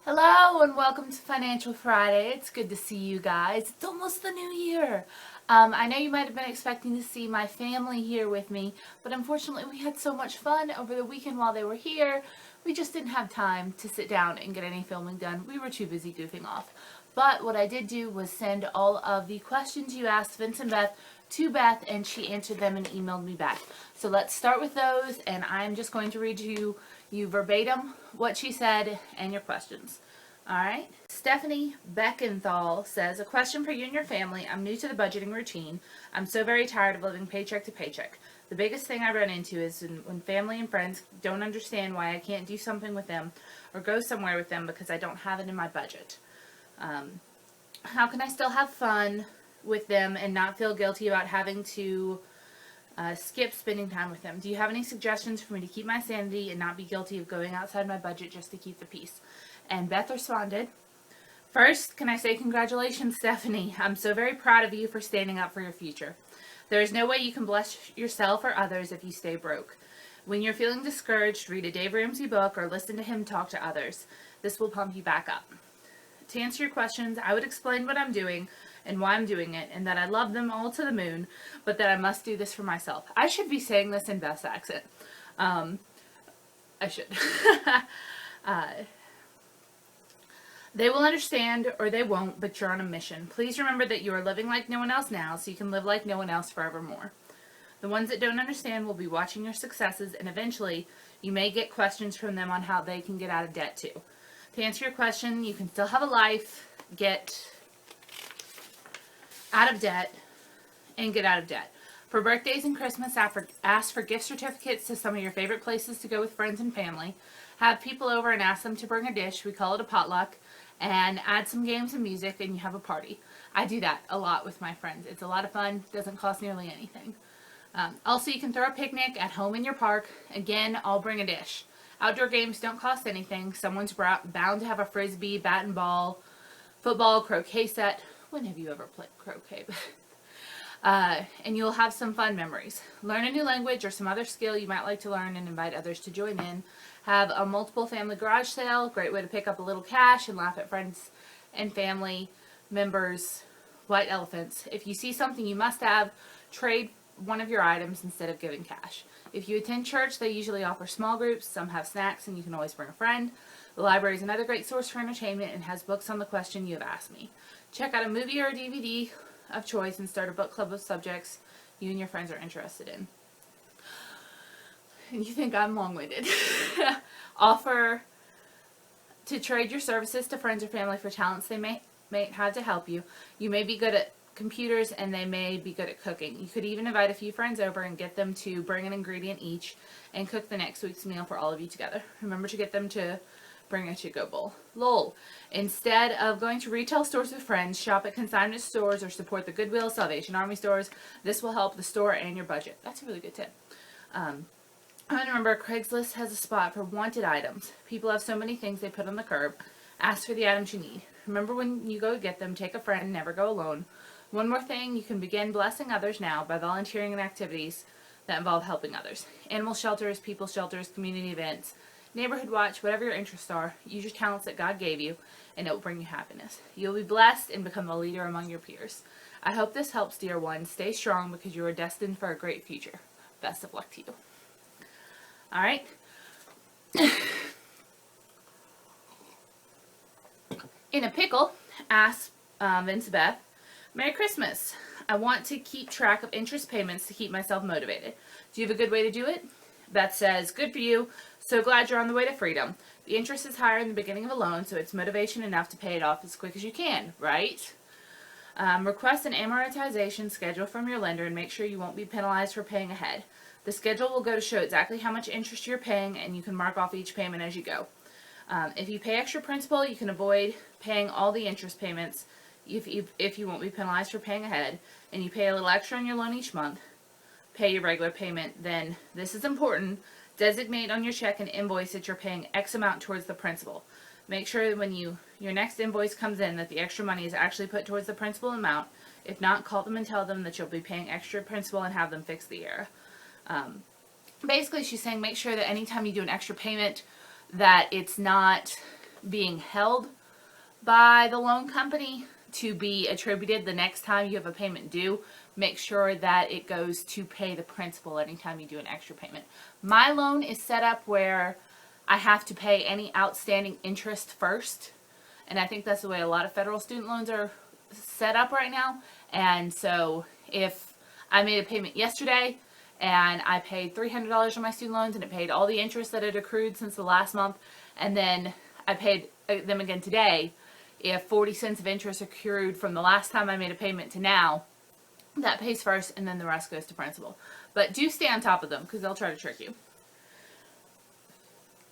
Hello and welcome to Financial Friday. It's good to see you guys. It's almost the new year. I know you might have been expecting to see my family here with me, but unfortunately we had so much fun over the weekend while they were here. We just didn't have time to sit down and get any filming done. We were too busy goofing off. But what I did do was send all of the questions you asked Vince and Beth to Beth, and she answered them and emailed me back. So let's start with those, and I'm just going to read you verbatim what she said and your questions. Alright? Stephanie Beckenthal says, a question for you and your family. I'm new to the budgeting routine. I'm so very tired of living paycheck to paycheck. The biggest thing I run into is when family and friends don't understand why I can't do something with them or go somewhere with them because I don't have it in my budget. How can I still have fun with them and not feel guilty about having to skip spending time with them? Do you have any suggestions for me to keep my sanity and not be guilty of going outside my budget just to keep the peace? And Beth responded, first, can I say congratulations, Stephanie? I'm so very proud of you for standing up for your future. There is no way you can bless yourself or others if you stay broke. When you're feeling discouraged, read a Dave Ramsey book or listen to him talk to others. This will pump you back up. To answer your questions, I would explain what I'm doing and why I'm doing it, and that I love them all to the moon, but that I must do this for myself. I should be saying this in Beth's accent. I should. They will understand or they won't, but you're on a mission. Please remember that you are living like no one else now, so you can live like no one else forevermore. The ones that don't understand will be watching your successes, and eventually you may get questions from them on how they can get out of debt too. To answer your question, you can still have a life, get out of debt, and get out of debt. For birthdays and Christmas, ask for gift certificates to some of your favorite places to go with friends and family. Have people over and ask them to bring a dish, we call it a potluck, and add some games and music, and you have a party. I do that a lot with my friends. It's a lot of fun, doesn't cost nearly anything. Also, you can throw a picnic at home in your park. Again, I'll bring a dish. Outdoor games don't cost anything. Someone's bound to have a frisbee, bat and ball, football, croquet set. When have you ever played croquet? And you'll have some fun memories. Learn a new language or some other skill you might like to learn and invite others to join in. Have a multiple family garage sale. Great way to pick up a little cash and laugh at friends and family members. White elephants. If you see something you must have, trade one of your items instead of giving cash. If you attend church, they usually offer small groups. Some have snacks and you can always bring a friend. The library is another great source for entertainment and has books on the question you have asked me. Check out a movie or a DVD of choice and start a book club of subjects you and your friends are interested in. And you think I'm long-winded. Offer to trade your services to friends or family for talents they may have to help you. You may be good at computers and they may be good at cooking. You could even invite a few friends over and get them to bring an ingredient each and cook the next week's meal for all of you together. Remember to get them to bring a to-go bowl. Lol. Instead of going to retail stores with friends, shop at consignment stores or support the Goodwill, Salvation Army stores. This will help the store and your budget. That's a really good tip. I remember Craigslist has a spot for wanted items. People have so many things they put on the curb. Ask for the items you need. Remember, when you go get them, take a friend, never go alone. One more thing, you can begin blessing others now by volunteering in activities that involve helping others. Animal shelters, people shelters, community events, neighborhood watch, whatever your interests are. Use your talents that God gave you, and it will bring you happiness. You'll be blessed and become a leader among your peers. I hope this helps, dear one. Stay strong because you are destined for a great future. Best of luck to you. All right. In a pickle, ask Vince Beth, Merry Christmas. I want to keep track of interest payments to keep myself motivated. Do you have a good way to do it? Beth says, good for you. So glad you're on the way to freedom. The interest is higher in the beginning of a loan, so it's motivation enough to pay it off as quick as you can, right? Request an amortization schedule from your lender and make sure you won't be penalized for paying ahead. The schedule will go to show exactly how much interest you're paying, and you can mark off each payment as you go. If you pay extra principal, you can avoid paying all the interest payments if you won't be penalized for paying ahead, and you pay a little extra on your loan each month. Pay your regular payment. Then, this is important, designate on your check and invoice that you're paying X amount towards the principal. Make sure that when your next invoice comes in that the extra money is actually put towards the principal amount. If not, call them and tell them that you'll be paying extra principal and have them fix the error. Basically, she's saying make sure that anytime you do an extra payment that it's not being held by the loan company to be attributed the next time you have a payment due. Make sure that it goes to pay the principal anytime you do an extra payment. My loan is set up where I have to pay any outstanding interest first, and I think that's the way a lot of federal student loans are set up right now. And so if I made a payment yesterday and I paid $300 on my student loans and it paid all the interest that had accrued since the last month, and then I paid them again today, if 40 cents of interest accrued from the last time I made a payment to now, that pays first and then the rest goes to principal. But do stay on top of them because they'll try to trick you.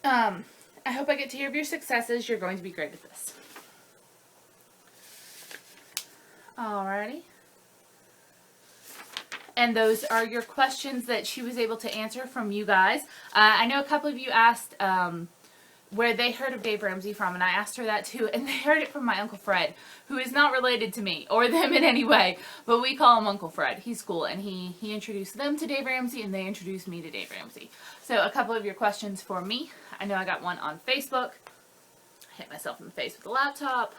I hope I get to hear of your successes. You're going to be great at this. Alrighty. And those are your questions that she was able to answer from you guys. I know a couple of you asked where they heard of Dave Ramsey from, and I asked her that too, and they heard it from my Uncle Fred, who is not related to me or them in any way, but we call him Uncle Fred. He's cool, and he introduced them to Dave Ramsey, and they introduced me to Dave Ramsey. So a couple of your questions for me. I know I got one on Facebook. I hit myself in the face with the laptop.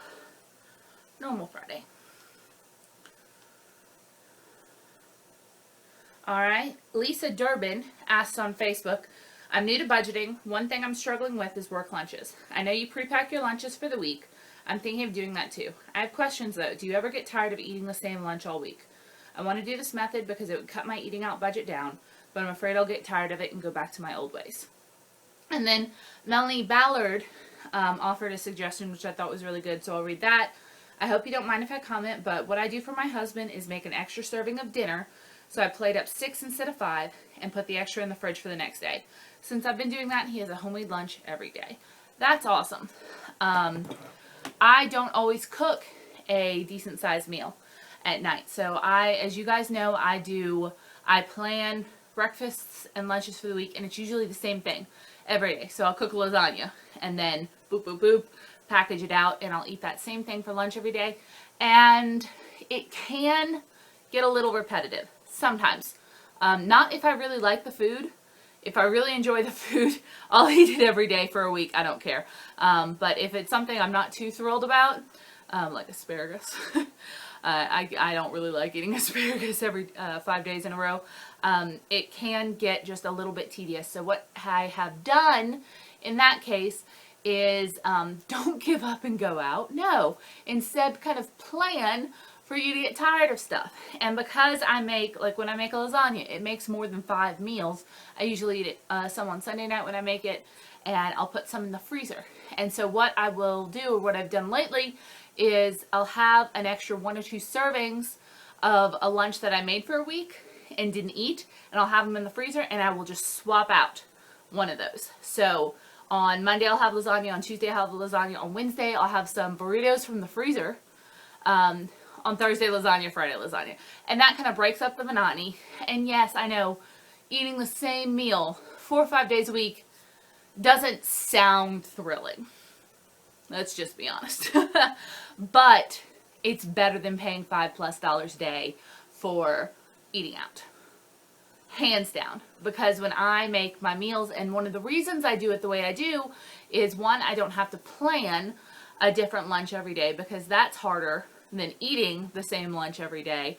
Normal Friday. Alright, Lisa Durbin asked on Facebook, I'm new to budgeting. One thing I'm struggling with is work lunches. I know you pre-pack your lunches for the week. I'm thinking of doing that too. I have questions though. Do you ever get tired of eating the same lunch all week? I want to do this method because it would cut my eating out budget down, but I'm afraid I'll get tired of it and go back to my old ways. And then Melanie Ballard offered a suggestion which I thought was really good, so I'll read that. I hope you don't mind if I comment, but what I do for my husband is make an extra serving of dinner. So I plate up 6 instead of 5 and put the extra in the fridge for the next day. Since I've been doing that, he has a homemade lunch every day. That's awesome. I don't always cook a decent sized meal at night. So as you guys know, I plan breakfasts and lunches for the week, and it's usually the same thing every day. So I'll cook lasagna and then boop, boop, boop, package it out, and I'll eat that same thing for lunch every day. And it can get a little repetitive sometimes. Not if I really like the food. If I really enjoy the food, I'll eat it every day for a week. I don't care. But if it's something I'm not too thrilled about, like asparagus, I don't really like eating asparagus every 5 days in a row. It can get just a little bit tedious. So what I have done in that case is don't give up and go out. No. Instead, kind of plan for you to get tired of stuff. And because I make, like when I make a lasagna, it makes more than 5 meals. I usually eat it some on Sunday night when I make it, and I'll put some in the freezer. And so what I will do, or what I've done lately, is I'll have an extra 1 or 2 servings of a lunch that I made for a week and didn't eat, and I'll have them in the freezer, and I will just swap out one of those. So on Monday I'll have lasagna, on Tuesday I'll have lasagna, on Wednesday I'll have some burritos from the freezer, on Thursday lasagna, Friday lasagna. And that kind of breaks up the monotony. And yes, I know, eating the same meal 4 or 5 days a week doesn't sound thrilling. Let's just be honest. But it's better than paying $5+ a day for eating out. Hands down. Because when I make my meals, and one of the reasons I do it the way I do is, one, I don't have to plan a different lunch every day, because that's harder than eating the same lunch every day.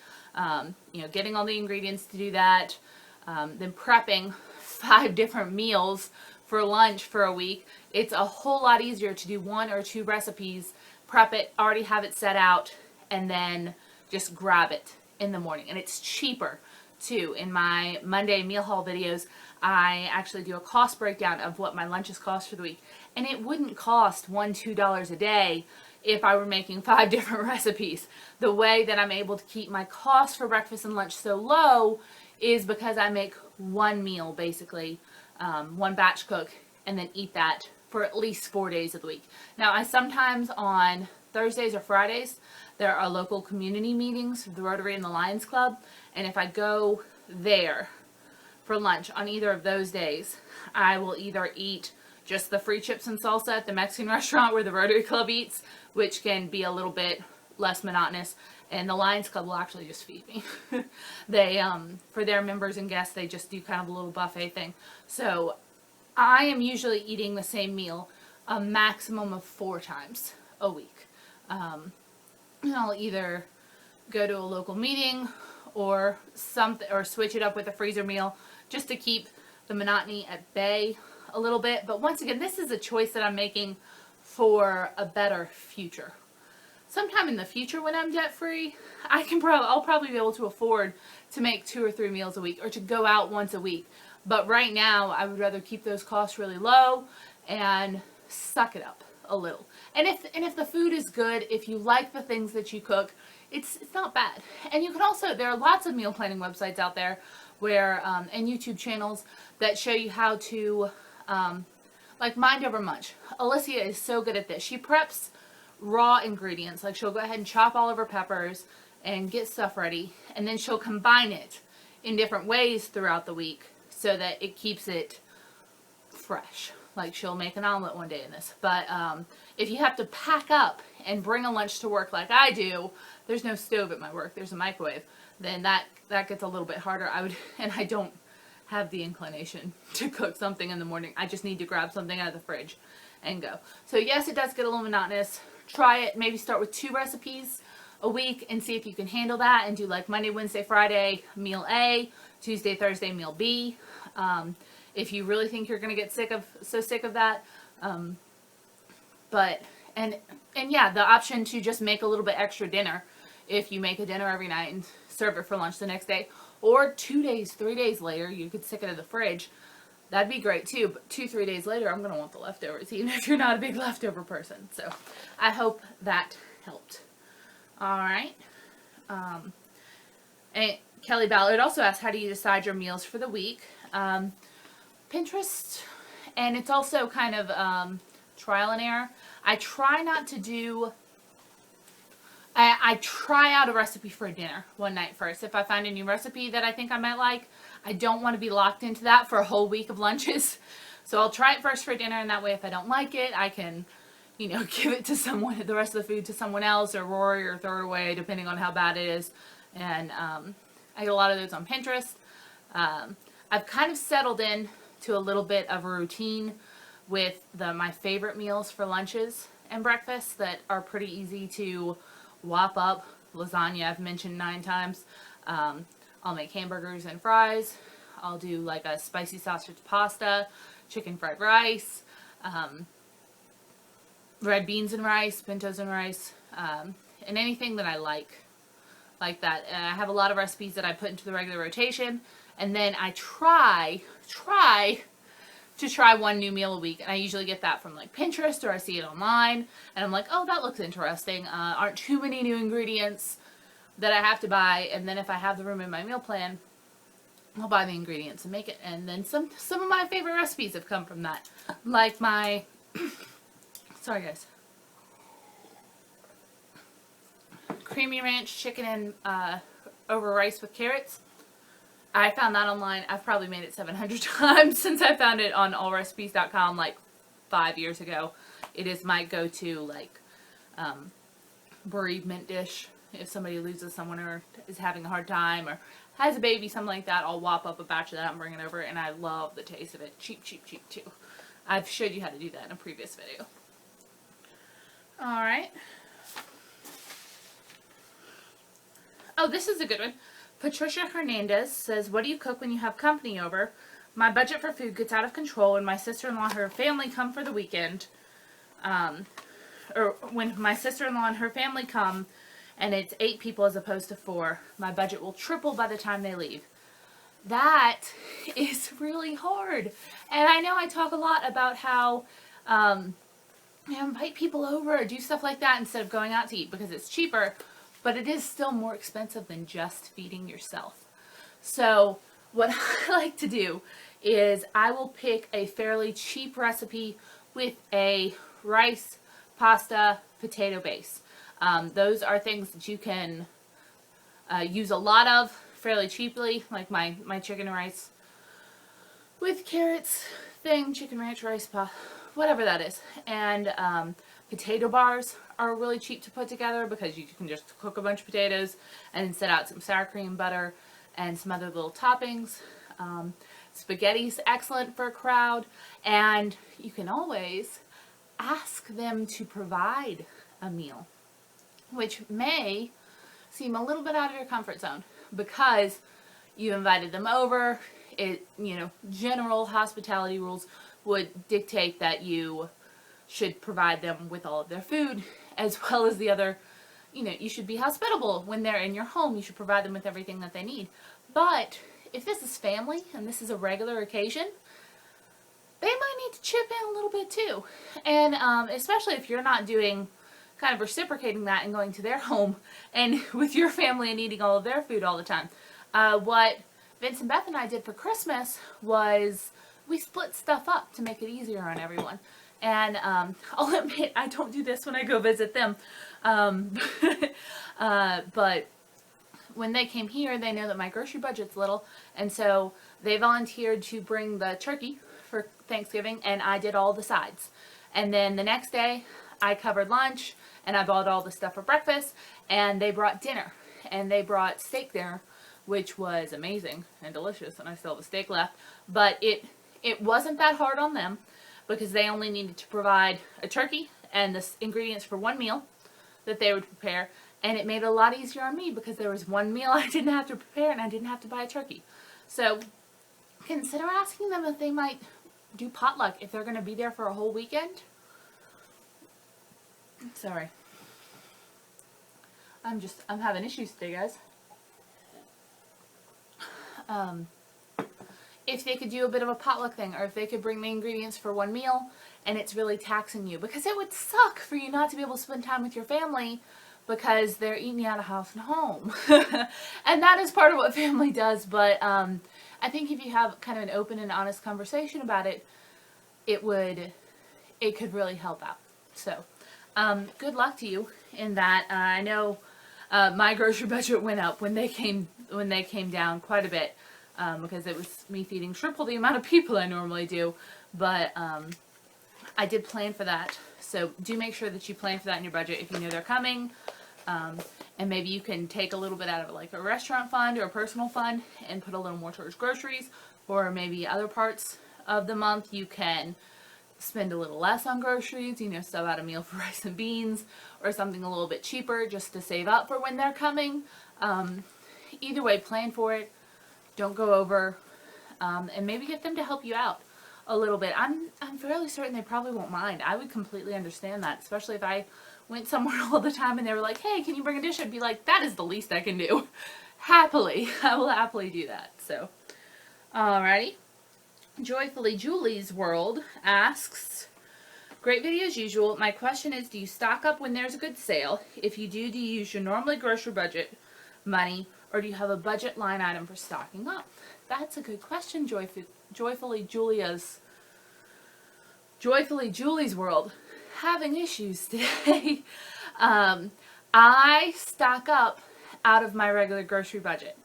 Getting all the ingredients to do that, then prepping 5 different meals for lunch for a week. It's a whole lot easier to do 1 or 2 recipes, prep it, already have it set out, and then just grab it in the morning. And it's cheaper too. In my Monday meal haul videos, I actually do a cost breakdown of what my lunches cost for the week. And it wouldn't cost $1, $2 a day if I were making 5 different recipes. The way that I'm able to keep my cost for breakfast and lunch so low is because I make 1 meal, basically, 1 batch cook, and then eat that for at least 4 days of the week. Now, I sometimes on Thursdays or Fridays, there are local community meetings, the Rotary and the Lions Club, and if I go there for lunch on either of those days, I will either eat just the free chips and salsa at the Mexican restaurant where the Rotary Club eats, which can be a little bit less monotonous, and the Lions Club will actually just feed me. They, for their members and guests, they just do kind of a little buffet thing. So I am usually eating the same meal a maximum of 4 times a week. And I'll either go to a local meeting or something, or switch it up with a freezer meal just to keep the monotony at bay a little bit. But once again, this is a choice that I'm making for a better future. Sometime in the future when I'm debt free, I'll probably be able to afford to make 2 or 3 meals a week, or to go out once a week. But right now, I would rather keep those costs really low and suck it up a little. And if the food is good, if you like the things that you cook, it's not bad. And you can also, there are lots of meal planning websites out there where and YouTube channels that show you how to like Mind Over Munch. Alicia is so good at this. She preps raw ingredients. Like, she'll go ahead and chop all of her peppers and get stuff ready, and then she'll combine it in different ways throughout the week so that it keeps it fresh. Like, she'll make an omelet one day in this. But if you have to pack up and bring a lunch to work like I do, there's no stove at my work, there's a microwave, then that gets a little bit harder. And I don't have the inclination to cook something in the morning. I just need to grab something out of the fridge and go. So yes, it does get a little monotonous. Try it. Maybe start with 2 recipes a week and see if you can handle that, and do like Monday, Wednesday, Friday, meal A, Tuesday, Thursday, meal B. If you really think you're going to get sick of that. But yeah, the option to just make a little bit extra dinner, if you make a dinner every night and serve it for lunch the next day, or 2 days, 3 days later, you could stick it in the fridge. That'd be great too, but 2-3 days later, I'm going to want the leftovers, even if you're not a big leftover person. So I hope that helped. Alright. And Kelly Ballard also asked, how do you decide your meals for the week? Pinterest, and it's also kind of trial and error. I try not to do... I try out a recipe for a dinner one night first. If I find a new recipe that I think I might like, I don't want to be locked into that for a whole week of lunches. So I'll try it first for dinner, and that way if I don't like it, I can, you know, give it to someone, the rest of the food to someone else, or Rory, or throw it away, depending on how bad it is. And I get a lot of those on Pinterest. I've kind of settled in to a little bit of a routine with my favorite meals for lunches and breakfasts that are pretty easy to whop up. Lasagna, I've mentioned 9 times. I'll make hamburgers and fries. I'll do like a spicy sausage pasta, chicken fried rice, red beans and rice, pintos and rice, and anything that I like that. And I have a lot of recipes that I put into the regular rotation, and then I try to try one new meal a week, and I usually get that from like Pinterest, or I see it online, and I'm like, oh, that looks interesting. Aren't too many new ingredients that I have to buy, and then if I have the room in my meal plan, I'll buy the ingredients and make it. And then some of my favorite recipes have come from that, like my sorry guys, creamy ranch chicken and over rice with carrots. I found that online. I've probably made it 700 times since I found it on allrecipes.com like 5 years ago. It is my go-to, like, bereavement dish. If somebody loses someone, or is having a hard time, or has a baby, something like that, I'll whop up a batch of that and bring it over, and I love the taste of it. Cheap, cheap, cheap, too. I've showed you how to do that in a previous video. Alright. Oh, this is a good one. Patricia Hernandez says, what do you cook when you have company over? My budget for food gets out of control when my sister-in-law and her family come for the weekend. Or when my sister-in-law and her family come and it's 8 people as opposed to 4, my budget will triple by the time they leave. That is really hard. And I know I talk a lot about how invite people over or do stuff like that instead of going out to eat because it's cheaper. But it is still more expensive than just feeding yourself. So what I like to do is I will pick a fairly cheap recipe with a rice, pasta, potato base. Those are things that you can use a lot of fairly cheaply, like my chicken and rice with carrots thing, chicken ranch rice, whatever that is. And potato bars are really cheap to put together because you can just cook a bunch of potatoes and set out some sour cream, butter, and some other little toppings. Spaghetti's excellent for a crowd, and you can always ask them to provide a meal, which may seem a little bit out of your comfort zone because you invited them over. General hospitality rules would dictate that you should provide them with all of their food as well as the other, you should be hospitable when they're in your home. You should provide them with everything that they need. But if this is family and this is a regular occasion, they might need to chip in a little bit too. And especially if you're not doing kind of reciprocating that and going to their home and with your family and eating all of their food all the time. What Vince and Beth and I did for Christmas was we split stuff up to make it easier on everyone. And I'll admit I don't do this when I go visit them. But when they came here, they know that my grocery budget's little, and so they volunteered to bring the turkey for Thanksgiving, and I did all the sides. And then the next day, I covered lunch, and I bought all the stuff for breakfast, and they brought dinner, and they brought steak dinner, which was amazing and delicious, and I still have the steak left. But it wasn't that hard on them because they only needed to provide a turkey and the ingredients for one meal that they would prepare, and it made it a lot easier on me because there was one meal I didn't have to prepare and I didn't have to buy a turkey. So consider asking them if they might do potluck if they're going to be there for a whole weekend. Sorry. I'm having issues today, guys. If they could do a bit of a potluck thing, or if they could bring the ingredients for one meal and it's really taxing you, because it would suck for you not to be able to spend time with your family because they're eating out of house and home. And that is part of what family does, but I think if you have kind of an open and honest conversation about it, it could really help out. So good luck to you in that. I know my grocery budget went up when they came down quite a bit. Because it was me feeding triple the amount of people I normally do. But I did plan for that. So do make sure that you plan for that in your budget if you know they're coming. And maybe you can take a little bit out of like a restaurant fund or a personal fund and put a little more towards groceries. Or maybe other parts of the month you can spend a little less on groceries. Sub out a meal for rice and beans or something a little bit cheaper just to save up for when they're coming. Either way, plan for it. Don't go over, and maybe get them to help you out a little bit. I'm fairly certain they probably won't mind. I would completely understand that, especially if I went somewhere all the time and they were like, hey, can you bring a dish? I'd be like, that is the least I can do. Happily. I will happily do that. So, alrighty. Joyfully Julie's World asks, great video as usual. My question is, do you stock up when there's a good sale? If you do you use your normally grocery budget money, or do you have a budget line item for stocking up? That's a good question, Joyfully Julie's World. Having issues today. I stock up out of my regular grocery budget.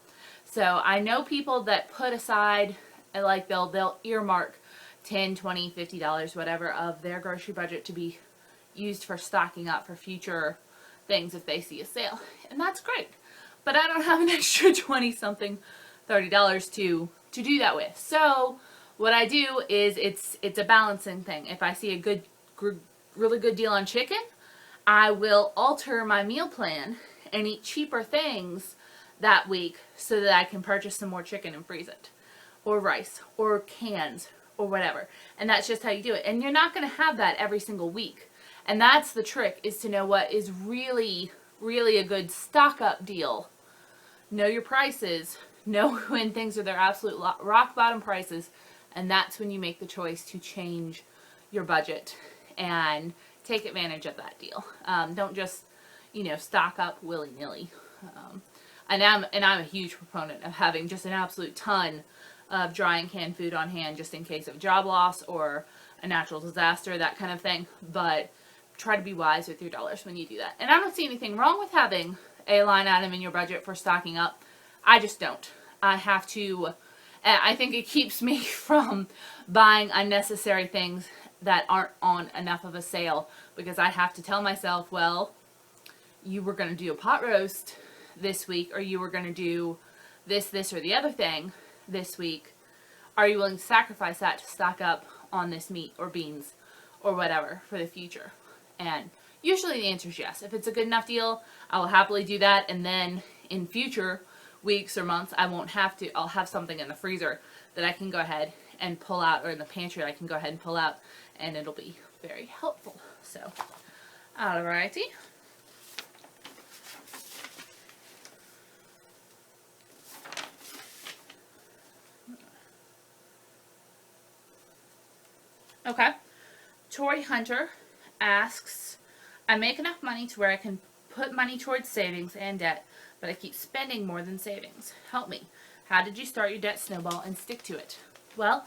So I know people that put aside, like they'll earmark $10, $20, $50, whatever, of their grocery budget to be used for stocking up for future things if they see a sale. And that's great. But I don't have an extra 20-something, $30 to do that with. So what I do is it's a balancing thing. If I see a really good deal on chicken, I will alter my meal plan and eat cheaper things that week so that I can purchase some more chicken and freeze it. Or rice, or cans, or whatever. And that's just how you do it. And you're not going to have that every single week. And that's the trick, is to know what is really a good stock up deal. Know your prices. Know when things are their absolute rock bottom prices. And that's when you make the choice to change your budget and take advantage of that deal. Don't just, stock up willy-nilly. And I'm a huge proponent of having just an absolute ton of dry and canned food on hand just in case of job loss or a natural disaster, that kind of thing. But try to be wise with your dollars when you do that. And I don't see anything wrong with having a line item in your budget for stocking up. I just don't. I think it keeps me from buying unnecessary things that aren't on enough of a sale, because I have to tell myself, well, you were going to do a pot roast this week, or you were going to do this, or the other thing this week. Are you willing to sacrifice that to stock up on this meat or beans or whatever for the future? And usually the answer is yes. If it's a good enough deal, I will happily do that, and then in future weeks or months, I won't have to. I'll have something in the freezer that I can go ahead and pull out, or in the pantry I can go ahead and pull out, and it'll be very helpful. So, alrighty. Okay. Tori Hunter asks, I make enough money to where I can put money towards savings and debt, but I keep spending more than savings. Help me. How did you start your debt snowball and stick to it? Well,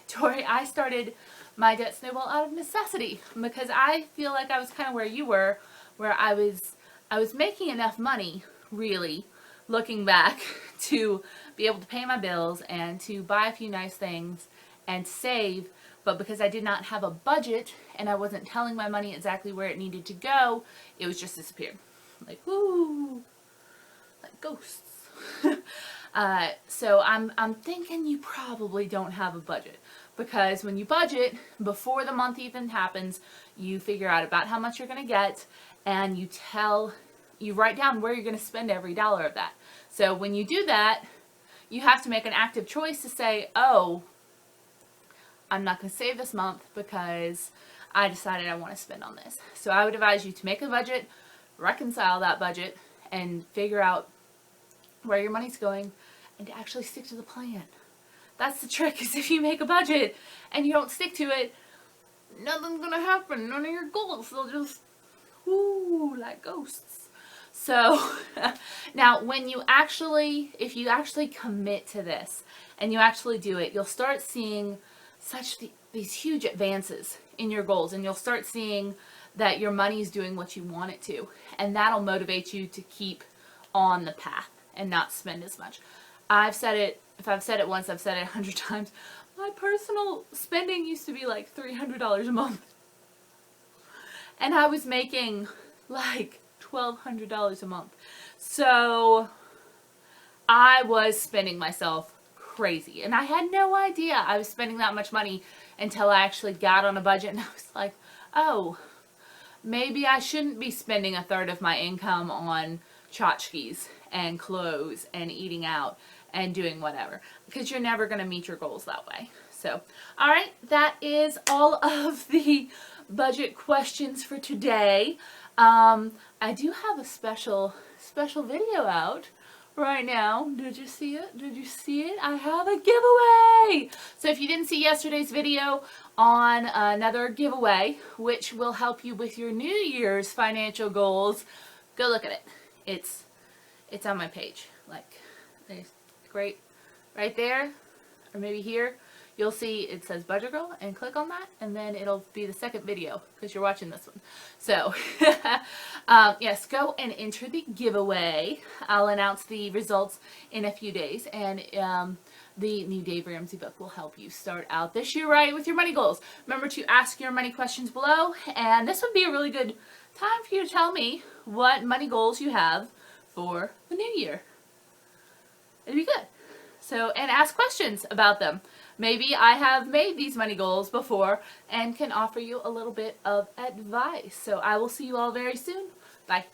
Tori, I started my debt snowball out of necessity because I feel like I was kind of where you were, where I was making enough money, really, looking back, to be able to pay my bills and to buy a few nice things and save, but because I did not have a budget and I wasn't telling my money exactly where it needed to go, it was just disappeared. Like, whoo, like ghosts. So I'm thinking you probably don't have a budget, because when you budget before the month even happens, you figure out about how much you're going to get, and you write down where you're going to spend every dollar of that. So when you do that, you have to make an active choice to say, oh, I'm not going to save this month because I decided I want to spend on this. So I would advise you to make a budget, reconcile that budget, and figure out where your money's going, and to actually stick to the plan. That's the trick, is if you make a budget and you don't stick to it, nothing's going to happen. None of your goals, they'll just, whoo, like ghosts. So, now if you actually commit to this and you actually do it, you'll start seeing these huge advances in your goals, and you'll start seeing that your money is doing what you want it to, and that'll motivate you to keep on the path and not spend as much. I've said it, if I've said it once, I've said it 100 times. My personal spending used to be like $300 a month, and I was making like $1,200 a month. So I was spending myself crazy, and I had no idea I was spending that much money until I actually got on a budget, and I was like, oh, maybe I shouldn't be spending a third of my income on tchotchkes and clothes and eating out and doing whatever, because you're never going to meet your goals that way. So, alright, that is all of the budget questions for today. I do have a special video out right now. Did you see it? Did you see it? I have a giveaway! So if you didn't see yesterday's video on another giveaway, which will help you with your New Year's financial goals, go look at it. It's on my page. Like, it's great. Right there, or maybe here, you'll see it says Budget Girl, and click on that, and then it'll be the second video, because you're watching this one. So, yes, go and enter the giveaway. I'll announce the results in a few days, and the new Dave Ramsey book will help you start out this year right with your money goals. Remember to ask your money questions below, and this would be a really good time for you to tell me what money goals you have for the new year. It'd be good. So, and ask questions about them. Maybe I have made these money goals before and can offer you a little bit of advice. So I will see you all very soon. Bye.